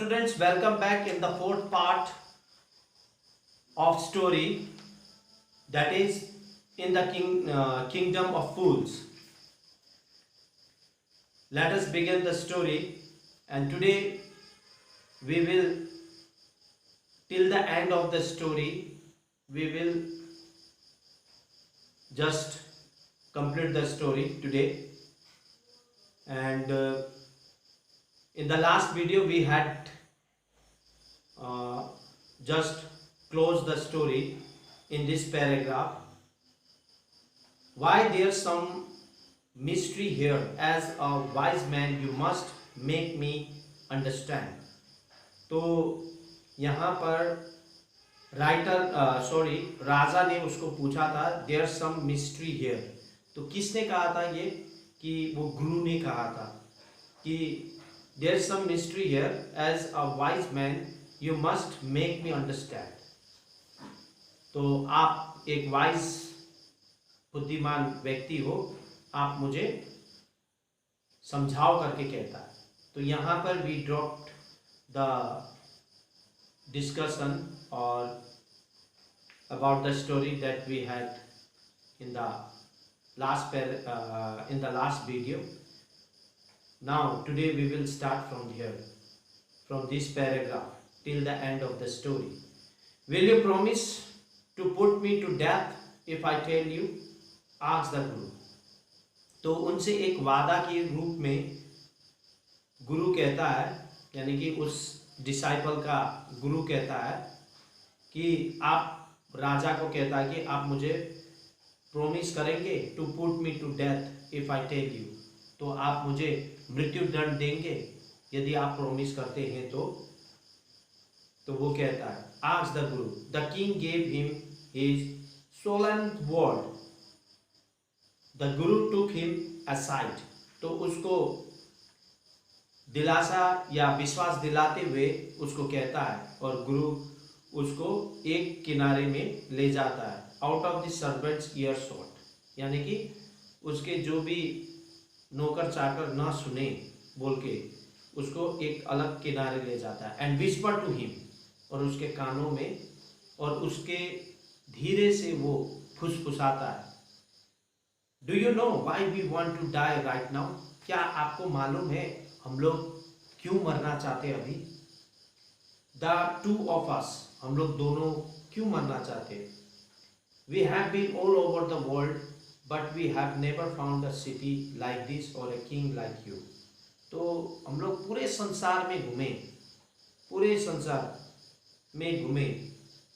students, welcome back in the fourth part of story, that is in the kingdom of fools. Let us begin the story, and today we will, till the end of the story, we will just complete the story today. And in the last video we had just closed the story in this paragraph. Why there's some mystery here? As a wise man you must make me understand. तो यहाँ पर राजा ने उसको पूछा था there some mystery here. तो किसने कहा था ये? कि वो गुरु ने कहा था कि there some mystery here, as a wise man you must make me understand. तो आप एक वाइज बुद्धिमान व्यक्ति हो, आप मुझे समझाओ करके कहता है. तो यहाँ पर we dropped the discussion or about the story that we had in the last video. Now today we will start from here, from this paragraph till the end of the story. Will you promise to put me to death if I tell you? Asked the Guru. तो उनसे एक वादा के रूप में गुरु कहता है, यानी कि उस डिसाइपल का गुरु कहता है कि आप राजा को कहता है कि आप मुझे प्रॉमिस करेंगे to put me to death if I tell you. तो आप मुझे मृत्यु दंड देंगे यदि आप प्रॉमिस करते हैं तो वो कहता है ask the Guru. The king gave him his Solan word. The Guru took him aside. तो उसको दिलासा या विश्वास दिलाते हुए उसको कहता है और गुरु उसको एक किनारे में ले जाता है. Out of the servants year shot, यानी कि उसके जो भी नौकर चाकर ना सुने बोल के उसको एक अलग किनारे ले जाता है. एंड विस्पर टू हिम, और उसके कानों में और उसके धीरे से वो फुसफुसाता है. Do you know why we want to die right now? क्या आपको मालूम है हम लोग क्यों मरना चाहते हैं अभी? द टू ऑफ अस, हम लोग दोनों क्यों मरना चाहते हैं? We have been all over the world but we have never found a city like this or a king like you. तो हम लोग पूरे संसार में घूमे, पूरे संसार में घूमे,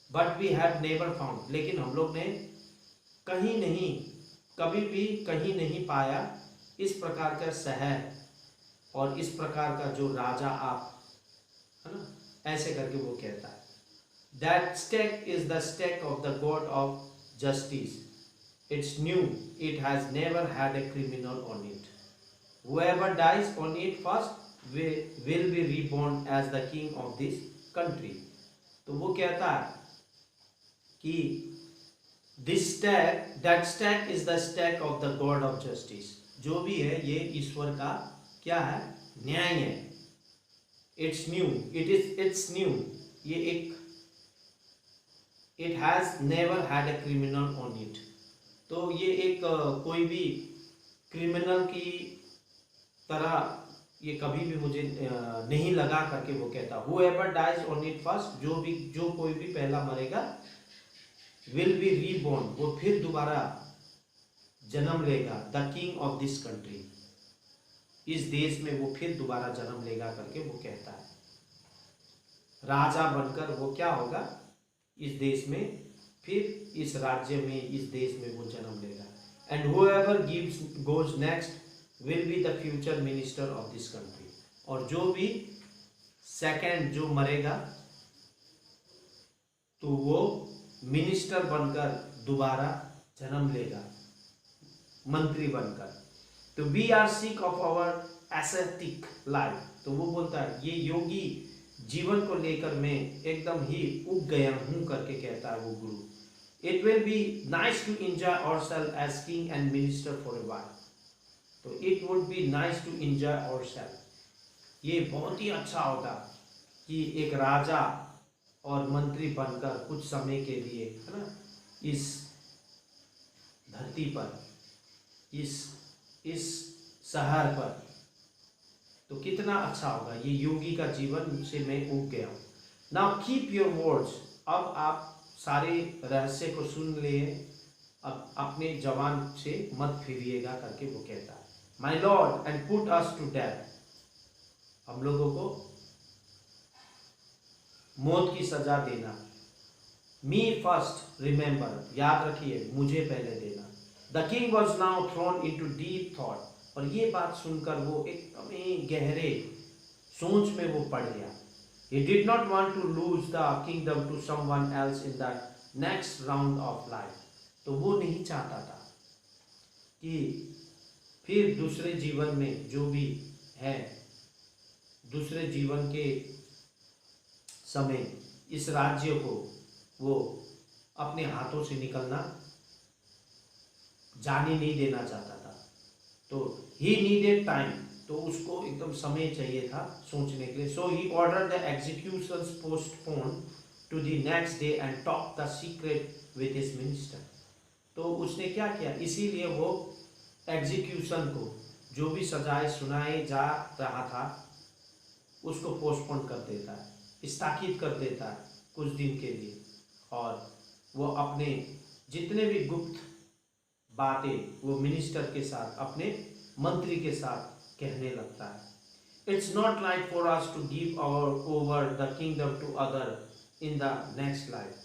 but we have never found, लेकिन हम लोग ने कहीं नहीं, कभी भी कहीं नहीं पाया इस प्रकार का शहर और इस प्रकार का जो राजा आप, है ना, ऐसे करके वो कहता है. That stake is the stake of the god of justice. It's new, it has never had a criminal on it. Whoever dies on it first will be reborn as the king of this country. तो वो कहता है कि this stake, that stake is the stake of the god of justice. जो भी है ये ईश्वर का क्या है? न्याय है. इट्स न्यू, इट्स न्यू, ये एक, it has never had a criminal on it. तो ये एक कोई भी क्रिमिनल की तरह ये कभी भी मुझे नहीं लगा करके वो कहता. Whoever dies on it first, जो कोई भी पहला मरेगा, विल बी रीबॉर्न, वो फिर दोबारा जन्म लेगा. The king of this country, इस देश में वो फिर दोबारा जन्म लेगा करके वो कहता है. राजा बनकर वो क्या होगा? इस देश में, फिर इस राज्य में, इस देश में वो जन्म लेगा. And whoever gives goes next will be the future minister of this country. और जो भी सेकंड जो मरेगा तो वो मिनिस्टर बनकर दोबारा जन्म लेगा, मंत्री बनकर. तो we are sick of our ascetic life. तो वो बोलता है ये योगी जीवन को लेकर मैं एकदम ही उग गया हूं करके कहता है वो गुरु. It will be nice to enjoy ourselves as king and minister for a while. तो it would be nice to enjoy ourselves, ये बहुत ही अच्छा होगा कि एक राजा और मंत्री बनकर कुछ समय के लिए, है ना, इस धरती पर, इस शहर पर, तो कितना अच्छा होगा। ये योगी का जीवन से मैं उग गया हूँ। नाउ कीप योर वर्ड्स, अब आप सारे रहस्य को सुन लिए, अब अपने जवान से मत फिरिएगा करके वो कहता है। My lord and put us to death, हम लोगों को मौत की सजा देना। मी फर्स्ट रिमेंबर, याद रखिए मुझे पहले देना। The king was now thrown into deep thought, और ये बात सुनकर वो एकदम ही गहरे सोच में वो पड़ गया। He did not want to lose the kingdom to someone else in the next round of life. तो वो नहीं चाहता था कि फिर दूसरे जीवन में जो भी है, दूसरे जीवन के समय इस राज्य को वो अपने हाथों से निकलना जाने नहीं देना चाहता था। तो ही नीडेड टाइम, तो उसको एकदम समय चाहिए था सोचने के लिए। So he order the executions postpone to the next day and talk the secret with his minister. तो उसने क्या किया, इसीलिए वो एग्जीक्यूशन को, जो भी सजाए सुनाए जा रहा था, उसको पोस्टपोन कर देता है, स्थगित कर देता है कुछ दिन के लिए, और वो अपने जितने भी गुप्त बातें वो मिनिस्टर के साथ, अपने मंत्री के साथ कहने लगता है। It's not right for us to give over the kingdom to other in the next life.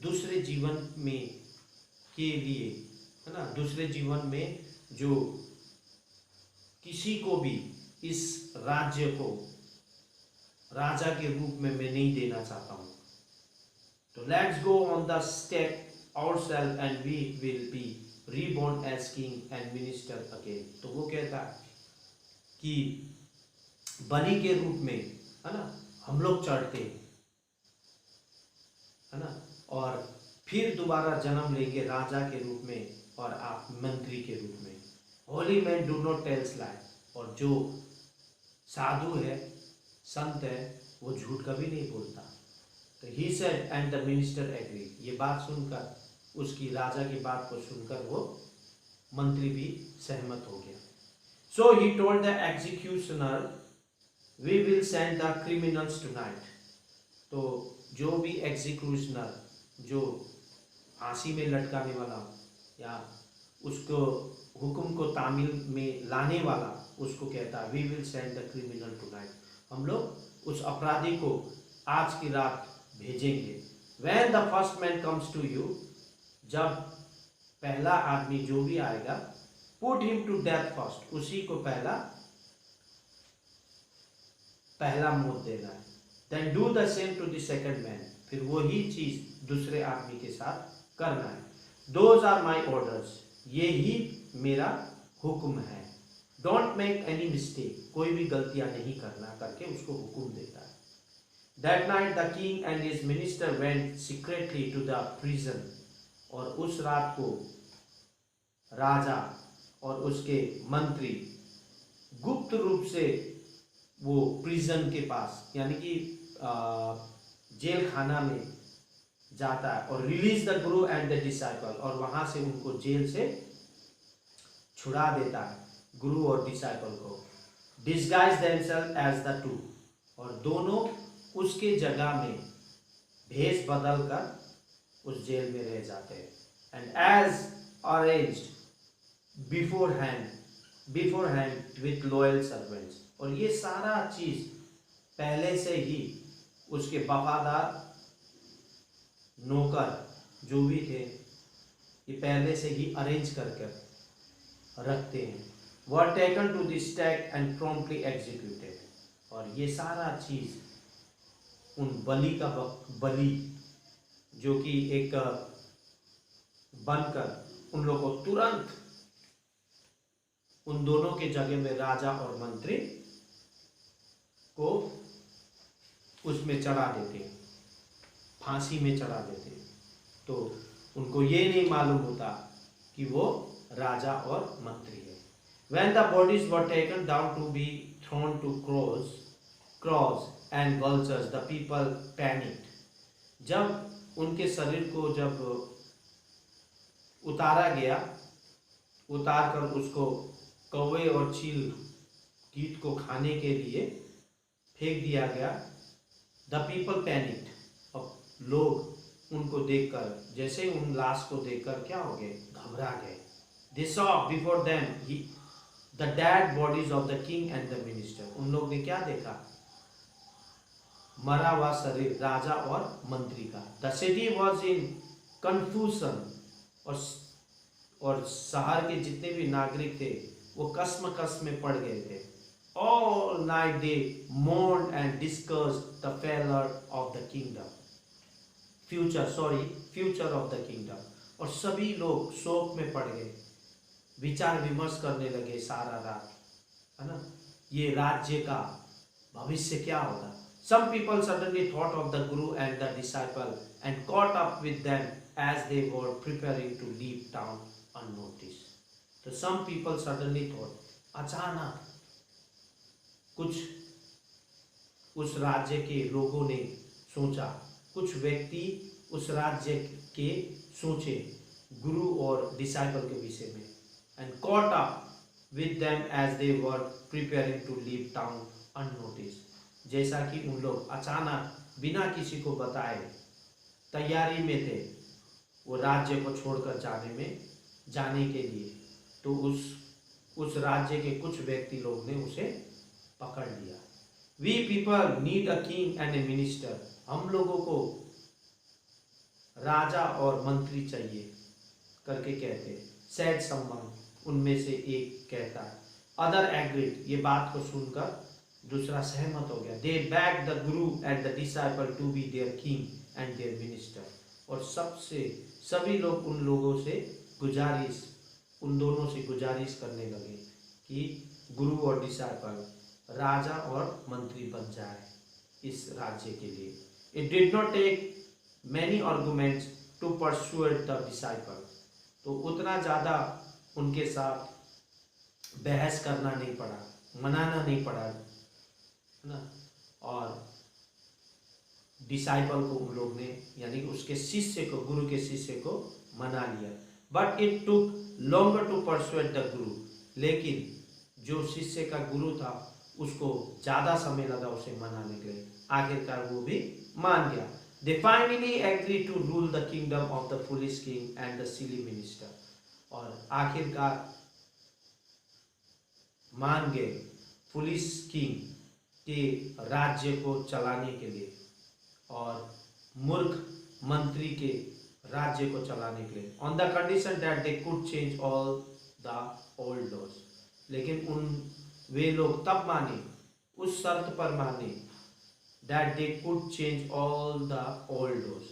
दूसरे जीवन में के लिए, है ना, दूसरे जीवन में जो किसी को भी इस राज्य को राजा के रूप में मैं नहीं देना चाहता हूँ। तो let's go on the step ourselves and we will be reborn as king and minister again. तो वो कहता है कि बलि के रूप में, है ना, हम लोग चढ़ते हैं, है ना, और फिर दोबारा जन्म लेंगे राजा के रूप में और आप मंत्री के रूप में। Holy man do not tells lie, और जो साधु है, संत है, वो झूठ कभी नहीं बोलता। तो he said and the minister agree. ये बात सुनकर, उसकी राजा की बात को सुनकर वो मंत्री भी सहमत हो गया। So he told the executioner we will send the criminals tonight. तो जो भी एग्जीक्यूशनर, जो फांसी में लटकाने वाला या उसको हुक्म को तामील में लाने वाला, उसको कहता है we will send the criminal tonight, हम लोग उस अपराधी को आज की रात भेजेंगे। When the first man comes to you, जब पहला आदमी जो भी आएगा, put him to death first, उसी को पहला मौत देना है। Then do the same to the second man, फिर वही चीज दूसरे आदमी के साथ करना है। दोज आर माई ऑर्डर्स, ये ही मेरा हुक्म है। डोंट मेक एनी मिस्टेक, कोई भी गलतियां नहीं करना करके उसको हुक्म देता है। That night the king and his minister went secretly to the prison, और उस रात को राजा और उसके मंत्री गुप्त रूप से वो प्रिजन के पास, यानी कि जेल खाना में जाता है, और release the Guru and the disciple, और वहां से उनको जेल से छुड़ा देता है, गुरु और डिसाइपल को। Disguise themselves as the two, और दोनों उसके जगह में भेष बदल कर उस जेल में रह जाते हैं। And as arranged beforehand with loyal servants, और ये सारा चीज पहले से ही उसके वफादार नौकर जो भी थे, ये पहले से ही अरेंज करके रखते हैं। Were taken to the stake and promptly executed, और ये सारा चीज उन बलि जो कि एक बनकर उन लोगों को तुरंत उन दोनों के जगह में राजा और मंत्री को उसमें चढ़ा देते हैं, फांसी में चढ़ा देते हैं। तो उनको ये नहीं मालूम होता कि वो राजा और मंत्री है। When the bodies were taken down to be thrown to cross, and vultures, the people panicked. जब उनके शरीर को जब उतारा गया, उतार कर उसको कौवे और चील कीट को खाने के लिए फेंक दिया गया, द पीपल पैनिक्ड, अब लोग उनको देखकर, जैसे उन लाश को देखकर क्या हो गए, घबरा गए. They saw before them the dead bodies of the king and the minister. उन लोग ने क्या देखा, मरा हुआ शरीर राजा और मंत्री का. The city was in confusion, और शहर के जितने भी नागरिक थे वो कसम में पड़ गए थे. All night they mourned and discussed the failure of the kingdom. Future of the kingdom. और सभी लोग शोक में पड़ गए, विचार विमर्श करने लगे सारा रात, है ना, ये राज्य का भविष्य क्या होगा. Some people suddenly thought of the Guru and the disciple and caught up with them as they were preparing to leave town unnoticed. So some people suddenly thought, अचानक कुछ उस राज्य के लोगों ने सोचा, कुछ व्यक्ति उस राज्य के सोचे गुरु और डिसाइपल के विषय में, and caught up with them as they were preparing to leave town unnoticed. जैसा कि उन लोग अचानक बिना किसी को बताए तैयारी में थे वो राज्य को छोड़कर जाने के लिए, तो उस राज्य के कुछ व्यक्ति लोग ने उसे पकड़ लिया. We people need a king and a minister. हम लोगों को राजा और मंत्री चाहिए करके कहते. Said someone, उनमें से एक कहता है. Other agreed, ये बात को सुनकर दूसरा सहमत हो गया. They begged the guru and the disciple to be their king and their minister. और सभी लोग उन दोनों से गुजारिश करने लगे कि गुरु और डिसाइपल राजा और मंत्री बन जाए इस राज्य के लिए. It did not take many arguments to persuade the disciple. तो उतना ज़्यादा उनके साथ बहस करना नहीं पड़ा, मनाना नहीं पड़ा, है ना, और डिसाइपल को उन लोग ने, यानी कि उसके शिष्य को, गुरु के शिष्य को मना लिया. But it took longer to persuade the guru. लेकिन जो शिष्य का गुरु था उसको ज़्यादा समय लगा उसे मनाने के लिए. आखिरकार वो भी मान गया. They finally agreed to rule the kingdom of the foolish king and the silly minister. और आखिरकार मान गए फुलिश किंग के राज्य को चलाने के लिए और मूर्ख मंत्री के राज्य को चलाने के लिए. On the condition that they could change all the old laws. लेकिन वे लोग तब माने, उस शर्त पर माने, that they could change all the old laws,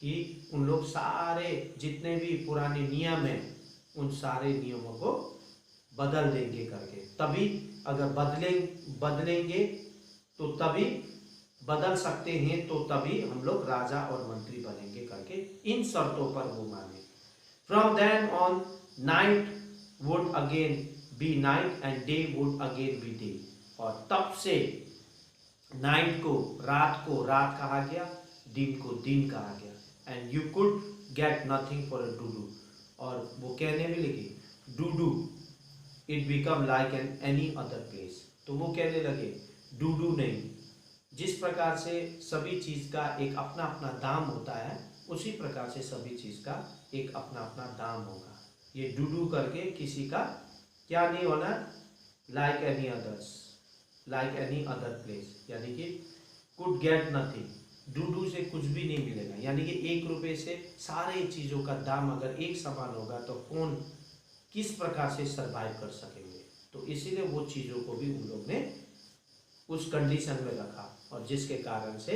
कि उन लोग सारे जितने भी पुराने नियम हैं उन सारे नियमों को बदल देंगे करके. तभी अगर बदलेंगे तो तभी बदल सकते हैं, तो तभी हम लोग राजा और मंत्री बनेंगे करके इन शर्तों पर वो माने. From then on night would again be night and day would again be day. और तब से नाइट को रात कहा गया, दिन को दिन कहा गया. And you could get nothing for a duddu. और वो कहने भी लगे duddu, it become like an any other place. तो वो कहने लगे डूडू नहीं, जिस प्रकार से सभी चीज़ का एक अपना अपना दाम होता है, उसी प्रकार से सभी चीज़ का एक अपना अपना दाम होगा. ये डूडू करके किसी का क्या नहीं होना, लाइक एनी अदर प्लेस, यानी कि कुड गेट नथिंग. डूडू से कुछ भी नहीं मिलेगा, यानी कि 1 रुपये से सारे चीज़ों का दाम अगर एक समान होगा तो कौन किस प्रकार से सरवाइव कर सकेंगे. तो इसीलिए वो चीज़ों को भी उन लोग ने उस कंडीशन में रखा, और जिसके कारण से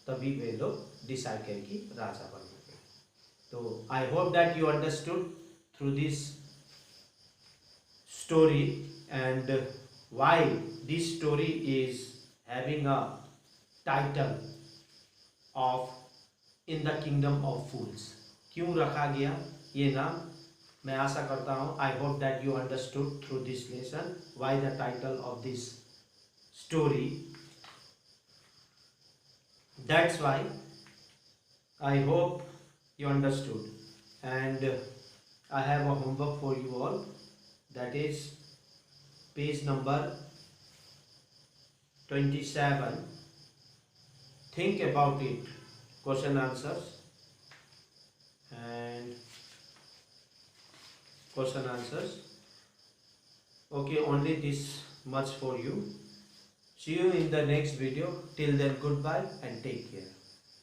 तभी वे लोग डिसाइड किए कि राजा बन गए. तो I hope that you understood through this story and why this story is having a title of in the kingdom of fools. क्यों रखा गया ये नाम, मैं आशा करता हूँ, I hope that you understood through this lesson why the title of this story That's why I hope you understood. And I have a homework for you all, that is page number 27. Think about it, question answers and question answers. Okay, only this much for you. See you in the next video. Till then, goodbye and take care.